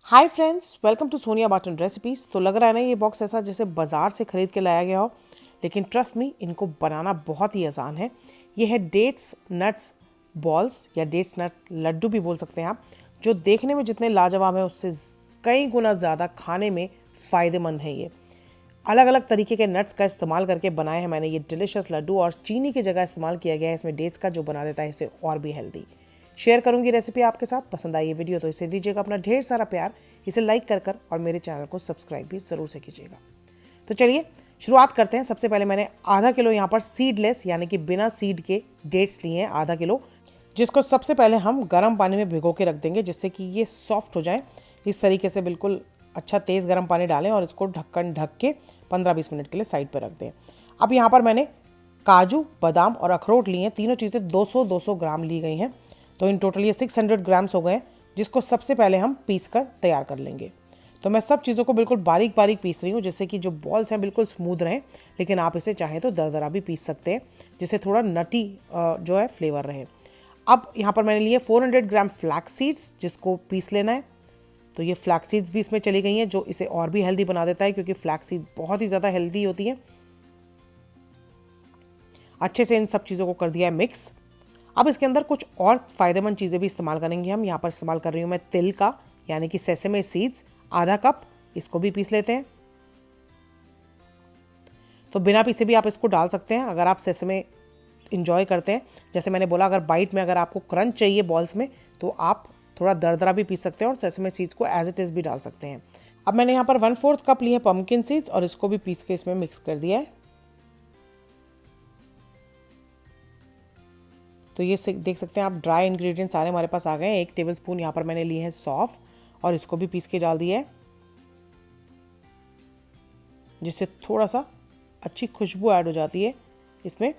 Hi friends, welcome to Sonia Batan recipes. तो लग रहा है ना ये बॉक्स ऐसा जैसे बाज़ार से ख़रीद के लाया गया हो, लेकिन ट्रस्ट मी इनको बनाना बहुत ही आसान है। ये है डेट्स नट्स बॉल्स या डेट्स नट लड्डू भी बोल सकते हैं आप, जो देखने में जितने लाजवाब हैं उससे कई गुना ज़्यादा खाने में फ़ायदेमंद है। ये अलग अलग तरीके के नट्स का इस्तेमाल करके बनाए हैं मैंने ये डिलिशियस लड्डू, और चीनी की जगह इस्तेमाल किया गया है इसमें डेट्स का, जो बना देता है इसे और भी हेल्दी। शेयर करूंगी रेसिपी आपके साथ। पसंद आई ये वीडियो तो इसे दीजिएगा अपना ढेर सारा प्यार, इसे लाइक कर और मेरे चैनल को सब्सक्राइब भी ज़रूर से कीजिएगा। तो चलिए शुरुआत करते हैं। सबसे पहले मैंने आधा किलो यहाँ पर सीडलेस यानी कि बिना सीड के डेट्स लिए हैं, आधा किलो, जिसको सबसे पहले हम गर्म पानी में भिगो के रख देंगे जिससे कि ये सॉफ्ट हो जाए। इस तरीके से बिल्कुल अच्छा तेज़ गर्म पानी डालें और इसको ढक्कन ढक के 15-20 मिनट के लिए साइड पर रख दें। अब यहाँ पर मैंने काजू, बादाम और अखरोट लिए हैं। तीनों चीज़ें 200-200 ग्राम ली गई हैं, तो इन टोटल ये 600 ग्राम्स हो गए, जिसको सबसे पहले हम पीस कर तैयार कर लेंगे। तो मैं सब चीज़ों को बिल्कुल बारीक बारीक पीस रही हूँ जिससे कि जो बॉल्स हैं बिल्कुल स्मूथ रहें, लेकिन आप इसे चाहें तो दरदरा भी पीस सकते हैं जिससे थोड़ा नटी जो है फ्लेवर रहे। अब यहाँ पर मैंने लिए 400 ग्राम फ्लैक्स सीड्स, जिसको पीस लेना है। तो ये फ्लैक्स सीड्स भी इसमें चली गई हैं, जो इसे और भी हेल्दी बना देता है, क्योंकि फ्लैक्स सीड्स बहुत ही ज़्यादा हेल्दी होती हैं। अच्छे से इन सब चीज़ों को कर दिया है मिक्स। अब इसके अंदर कुछ और फ़ायदेमंद चीज़ें भी इस्तेमाल करेंगे हम। यहाँ पर इस्तेमाल कर रही हूँ मैं तिल का, यानी कि सेसेमे सीड्स, आधा कप, इसको भी पीस लेते हैं। तो बिना पीसे भी आप इसको डाल सकते हैं अगर आप सेसेमे इंजॉय करते हैं। जैसे मैंने बोला, अगर बाइट में अगर आपको क्रंच चाहिए बॉल्स में, तो आप थोड़ा दरदरा भी पीस सकते हैं और सेसेमे सीड्स को एज इट इज़ भी डाल सकते हैं। अब मैंने यहाँ पर 1/4 कप लिए पम्पकिन सीड्स और इसको भी पीस के इसमें मिक्स कर दिया है। तो ये देख सकते हैं आप, ड्राई इंग्रेडिएंट्स सारे हमारे पास आ गए हैं। 1 टेबलस्पून यहाँ पर मैंने लिए हैं सौंफ और इसको भी पीस के डाल दिया है, जिससे थोड़ा सा अच्छी खुशबू ऐड हो जाती है इसमें।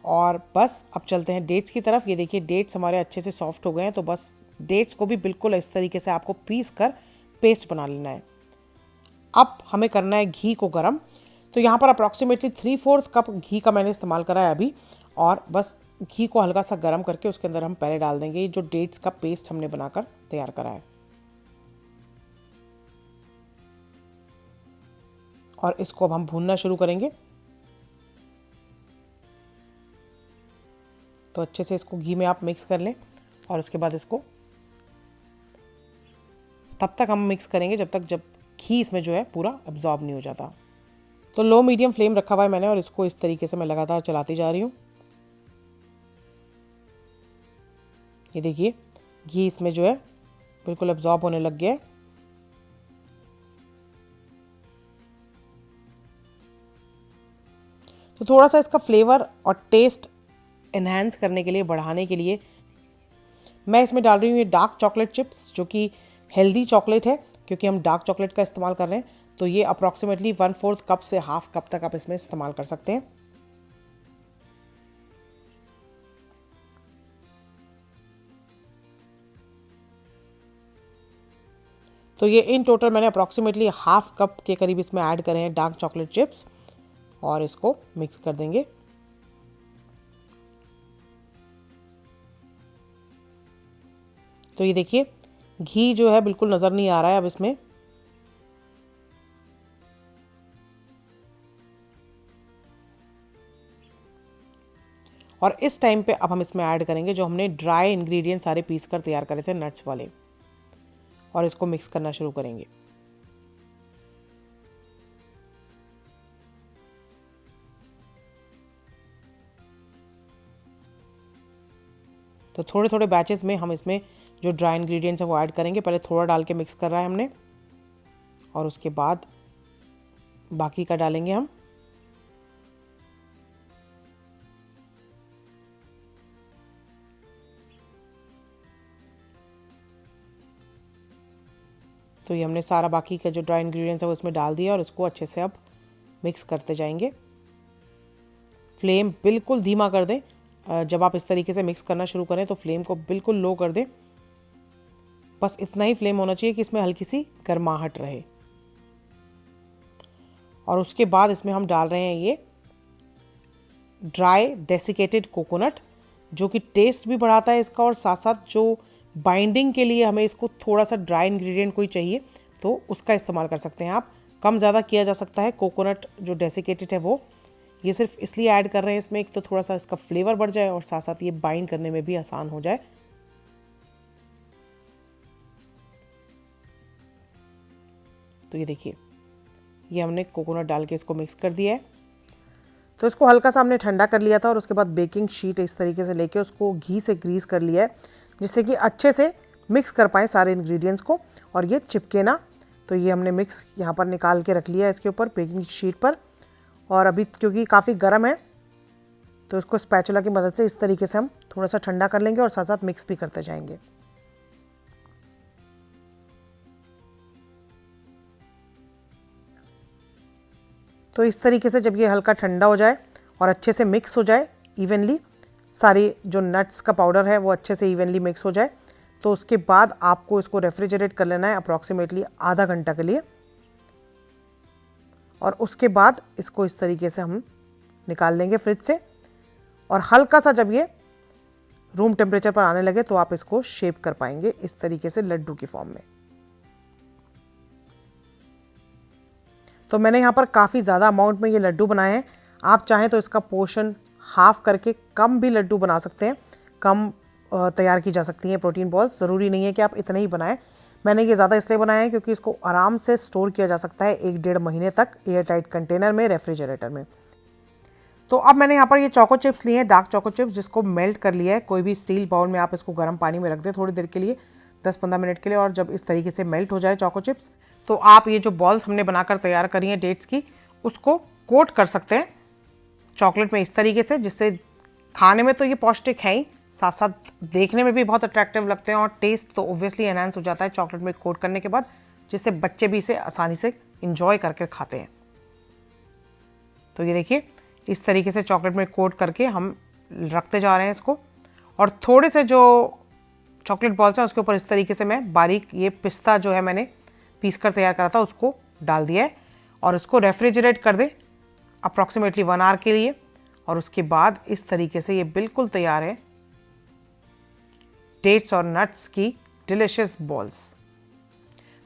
और बस अब चलते हैं डेट्स की तरफ। ये देखिए डेट्स हमारे अच्छे से सॉफ्ट हो गए हैं, तो बस डेट्स को भी बिल्कुल इस तरीके से आपको पीस कर पेस्ट बना लेना है। अब हमें करना है घी को गर्म। तो यहाँ पर अप्रॉक्सीमेटली 3/4 कप घी का मैंने इस्तेमाल करा है अभी, और बस घी को हल्का सा गर्म करके उसके अंदर हम पहले डाल देंगे जो डेट्स का पेस्ट हमने बनाकर तैयार करा है, और इसको अब हम भूनना शुरू करेंगे। तो अच्छे से इसको घी में आप मिक्स कर लें, और उसके बाद इसको तब तक हम मिक्स करेंगे जब घी इसमें जो है पूरा अब्जॉर्ब नहीं हो जाता। तो लो मीडियम फ्लेम रखा हुआ है मैंने, और इसको इस तरीके से मैं लगातार चलाती जा रही हूँ। ये देखिए घी इसमें जो है बिल्कुल अब्जॉर्ब होने लग गया है। तो थोड़ा सा इसका फ्लेवर और टेस्ट एनहांस करने के लिए, बढ़ाने के लिए, मैं इसमें डाल रही हूँ ये डार्क चॉकलेट चिप्स, जो कि हेल्दी चॉकलेट है क्योंकि हम डार्क चॉकलेट का इस्तेमाल कर रहे हैं। तो ये अप्रॉक्सीमेटली 1/4 कप से हाफ कप तक आप इसमें इस्तेमाल कर सकते हैं। तो ये इन टोटल मैंने अप्रॉक्सीमेटली हाफ कप के करीब इसमें ऐड करे हैं डार्क चॉकलेट चिप्स, और इसको मिक्स कर देंगे। तो ये देखिए घी जो है बिल्कुल नज़र नहीं आ रहा है अब इसमें। और इस टाइम पे अब हम इसमें ऐड करेंगे जो हमने ड्राई इंग्रेडिएंट सारे पीस कर तैयार करे थे नट्स वाले, और इसको मिक्स करना शुरू करेंगे। तो थोड़े थोड़े बैचेस में हम इसमें जो ड्राई इंग्रेडिएंट्स है वो ऐड करेंगे। पहले थोड़ा डाल के मिक्स कर रहा है हमने, और उसके बाद बाकी का डालेंगे हम। तो ये हमने सारा बाकी का जो ड्राई इंग्रेडिएंट्स है वो इसमें डाल दिया, और इसको अच्छे से अब मिक्स करते जाएंगे। फ्लेम बिल्कुल धीमा कर दें। जब आप इस तरीके से मिक्स करना शुरू करें तो फ्लेम को बिल्कुल लो कर दें। बस इतना ही फ्लेम होना चाहिए कि इसमें हल्की सी गर्माहट रहे। और उसके बाद इसमें हम डाल रहे हैं ये ड्राई डेसिकेटेड कोकोनट, जो कि टेस्ट भी बढ़ाता है इसका, और साथ साथ जो बाइंडिंग के लिए हमें इसको थोड़ा सा ड्राई इंग्रेडिएंट कोई चाहिए तो उसका इस्तेमाल कर सकते हैं आप। कम ज़्यादा किया जा सकता है। कोकोनट जो डेसिकेटेड है वो, ये सिर्फ इसलिए ऐड कर रहे हैं इसमें, एक तो थोड़ा सा इसका फ्लेवर बढ़ जाए और साथ साथ ये बाइंड करने में भी आसान हो जाए। तो ये देखिए, ये हमने कोकोनट डाल के इसको मिक्स कर दिया है। तो इसको हल्का सा हमने ठंडा कर लिया था और उसके बाद बेकिंग शीट इस तरीके से लेके उसको घी से ग्रीस कर लिया है, जिससे कि अच्छे से मिक्स कर पाएँ सारे इंग्रेडिएंट्स को और ये चिपके ना। तो ये हमने मिक्स यहाँ पर निकाल के रख लिया है इसके ऊपर बेकिंग शीट पर। और अभी क्योंकि काफ़ी गर्म है तो इसको स्पैचुला की मदद से इस तरीके से हम थोड़ा सा ठंडा कर लेंगे और साथ साथ मिक्स भी करते जाएंगे। तो इस तरीके से जब ये हल्का ठंडा हो जाए और अच्छे से मिक्स हो जाए इवनली, सारे जो नट्स का पाउडर है वो अच्छे से इवनली मिक्स हो जाए, तो उसके बाद आपको इसको रेफ्रिजरेट कर लेना है अप्रॉक्सीमेटली आधा घंटा के लिए। और उसके बाद इसको इस तरीके से हम निकाल लेंगे फ्रिज से। और हल्का सा जब ये रूम टेम्परेचर पर आने लगे तो आप इसको शेप कर पाएंगे इस तरीके से लड्डू की फॉर्म में। तो मैंने यहाँ पर काफ़ी ज़्यादा अमाउंट में ये लड्डू बनाए हैं। आप चाहें तो इसका पोर्शन हाफ करके कम भी लड्डू बना सकते हैं, कम तैयार की जा सकती हैं प्रोटीन बॉल्स। ज़रूरी नहीं है कि आप इतने ही बनाएं। मैंने ये ज़्यादा इसलिए बनाया है क्योंकि इसको आराम से स्टोर किया जा सकता है 1-1.5 महीने तक एयर टाइट कंटेनर में, रेफ्रिजरेटर में। तो अब मैंने यहाँ पर ये चोको चिप्स लिए हैं, डार्क चोको चिप्स, जिसको मेल्ट कर लिया है। कोई भी स्टील बाउल में आप इसको गर्म पानी में रख दें थोड़ी देर के लिए, 10-15 मिनट के लिए। और जब इस तरीके से मेल्ट हो जाए चोको चिप्स, तो आप ये जो बॉल्स हमने बनाकर तैयार करी हैं डेट्स की, उसको कोट कर सकते हैं चॉकलेट में इस तरीके से, जिससे खाने में तो ये पौष्टिक है ही, साथ साथ देखने में भी बहुत अट्रैक्टिव लगते हैं और टेस्ट तो ऑब्वियसली एनहांस हो जाता है चॉकलेट में कोट करने के बाद, जिससे बच्चे भी इसे आसानी से इंजॉय करके खाते हैं। तो ये देखिए, इस तरीके से चॉकलेट में कोट करके हम रखते जा रहे हैं इसको। और थोड़े से जो चॉकलेट बॉल्स हैं उसके ऊपर इस तरीके से मैं बारीक ये पिस्ता जो है मैंने पीस कर तैयार करा था उसको डाल दिया है और उसको रेफ्रिजरेट कर दें अप्रॉक्सीमेटली 1 आवर के लिए। और उसके बाद इस तरीके से ये बिल्कुल तैयार है डेट्स और नट्स की डिलिशियस बॉल्स।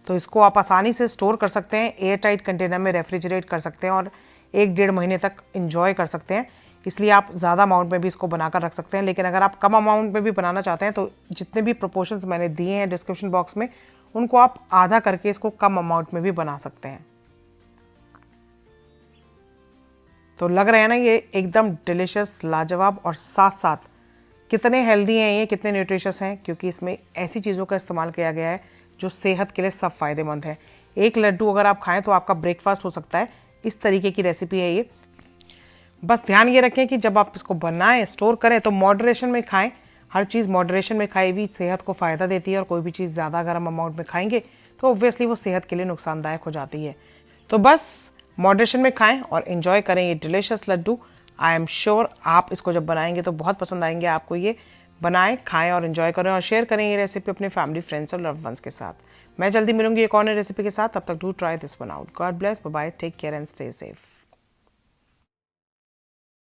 तो इसको आप आसानी से स्टोर कर सकते हैं, एयर टाइट कंटेनर में रेफ्रिजरेट कर सकते हैं और 1-1.5 महीने तक इंजॉय कर सकते हैं। इसलिए आप ज़्यादा अमाउंट में भी इसको बनाकर रख सकते हैं। लेकिन अगर आप कम अमाउंट में भी बनाना चाहते हैं तो जितने भी प्रोपोर्शंस मैंने दिए हैं डिस्क्रिप्शन बॉक्स में, उनको आप आधा करके इसको कम अमाउंट में भी बना सकते हैं। तो लग रहा है ना ये एकदम डिलिशियस, लाजवाब, और साथ साथ कितने हेल्दी हैं ये, कितने न्यूट्रिशियस हैं, क्योंकि इसमें ऐसी चीज़ों का इस्तेमाल किया गया है जो सेहत के लिए सब फ़ायदेमंद है। एक लड्डू अगर आप खाएं तो आपका ब्रेकफास्ट हो सकता है। इस तरीके की रेसिपी है ये। बस ध्यान ये रखें कि जब आप इसको बनाएं, स्टोर करें, तो मॉडरेशन में खाएं। हर चीज़ मॉडरेशन में खाई हुई सेहत को फ़ायदा देती है, और कोई भी चीज़ ज़्यादा अगर हम अमाउंट में खाएंगे तो ऑब्वियसली वो सेहत के लिए नुकसानदायक हो जाती है। तो बस मॉडरेशन में खाएं और इन्जॉय करें ये delicious laddu. I am sure आप इसको जब बनाएंगे तो बहुत पसंद आएंगे आपको ये। बनाएं, खाएं और इन्जॉय करें और शेयर करें ये रेसिपी अपने फैमिली, फ्रेंड्स और लव्ड वंस के साथ। मैं जल्दी मिलूंगी एक और नई रेसिपी के साथ। तब तक do try this one out. God bless, bye bye, take care and stay safe.